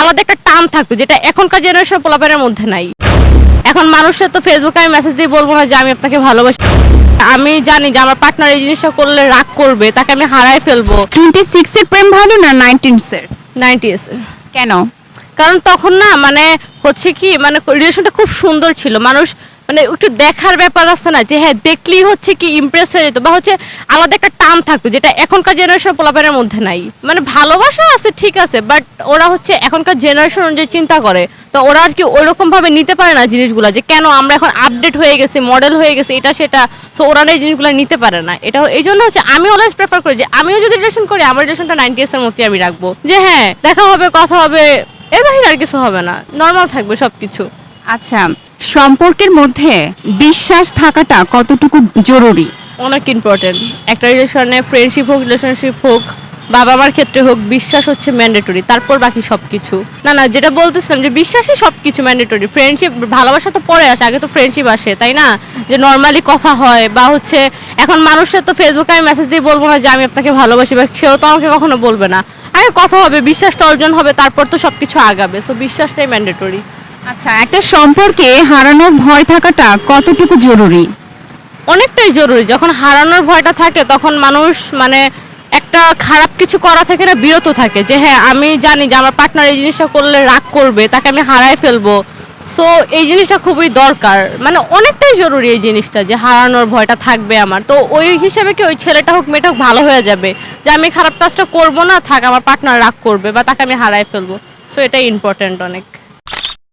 আলাদা একটা টান থাকতো, যেটা এখনকার জেনারেশন পোলাপানের মধ্যে নাই। এখন মানুষের তো ফেসবুকে আমি মেসেজ দিয়ে বলবো না যে আমি আপনাকে ভালোবাসি। আমি জানি যে আমার পার্টনার এই জিনিসটা করলে রাগ করবে, তাকে আমি হারায় ফেলবো। 26 এর প্রেম ভালো না 19 এর? 90s এর। কেন? কারণ তখন না মানে হচ্ছে কি মানে রিলেশনটা খুব সুন্দর ছিল, মানুষ মানে একটু দেখার ব্যাপার আছে না, যে হ্যাঁ দেখলেই হচ্ছে কি ইমপ্রেস হয়ে যেত, বা হচ্ছে আলাদা একটা টান থাকতো, যেটা এখনকার জেনারেশন পোলাপানের মধ্যে নাই। মানে ভালোবাসা আছে ঠিক আছে, বাট ওরা হচ্ছে এখনকার জেনারেশন অনুযায়ী চিন্তা করে, তো ওরা আর কি ওইরকম ভাবে নিতে পারে না জিনিসগুলো, যে কেন আমরা এখন আপডেট হয়ে গেছি, মডেল হয়ে গেছে, এটা সেটা। তো ওরা না এই জিনিসগুলো নিতে পারে না। এটা এই জন্য হচ্ছে আমি অলওয়েজ প্রেফার করি যে আমিও যদি রিলেশন করি, আমার রিলেশনটা 90s এর মধ্যে আমি রাখবো, যে হ্যাঁ দেখা হবে, কথা হবে, এর বাইরে আর কিছু হবে না, নর্মাল থাকবে সবকিছু। আচ্ছা, সম্পর্কের মধ্যে বিশ্বাস থাকাটা কতটুকু জরুরি? অনেক ইম্পর্টেন্ট। একটা রিলেশনে ফ্রেন্ডশিপ হোক, রিলেশনশিপ হোক, বাবা মার ক্ষেত্রে হোক, বিশ্বাস হচ্ছে ম্যান্ডেটরি, তারপর বাকি সবকিছু। না না, যেটা বলতেছিলাম যে বিশ্বাসই সবকিছু ম্যান্ডেটরি। ফ্রেন্ডশিপ, ভালোবাসা তো পরে আসে, আগে তো ফ্রেন্ডশিপ আসে, তাই না? যে নর্মালি কথা হয়, বা হচ্ছে এখন মানুষের তো ফেসবুকে আমি মেসেজ দিয়ে বলবো না যে আমি আপনাকে ভালোবাসি, বা সেও তো আমাকে কখনো বলবে না। আগে কথা হবে, বিশ্বাসটা অর্জন হবে, তারপর তো সবকিছু আগাবে। সো বিশ্বাসটাই ম্যান্ডেটরি। আচ্ছা, একটা সম্পর্কে হারানোর ভয় থাকাটা কতটুকু জরুরি? অনেকটাই জরুরি। যখন হারানোর ভয়টা থাকে তখন মানুষ মানে একটা খারাপ কিছু করা থেকে না বিরত থাকে, যে হ্যাঁ আমি জানি যে আমার পার্টনার এই জিনিসটা করলে রাগ করবে, তাকে আমি হারায় ফেলবো। সো এই জিনিসটা খুবই দরকার, মানে অনেকটাই জরুরি এই জিনিসটা, যে হারানোর ভয়টা থাকবে আমার। তো ওই হিসেবে কি ওই ছেলেটা হোক মেয়েটা হোক ভালো হয়ে যাবে, যে আমি খারাপ কাজটা করবো না, থাক আমার পার্টনার রাগ করবে বা তাকে আমি হারায় ফেলবো। সো এটাই ইম্পর্টেন্ট অনেক।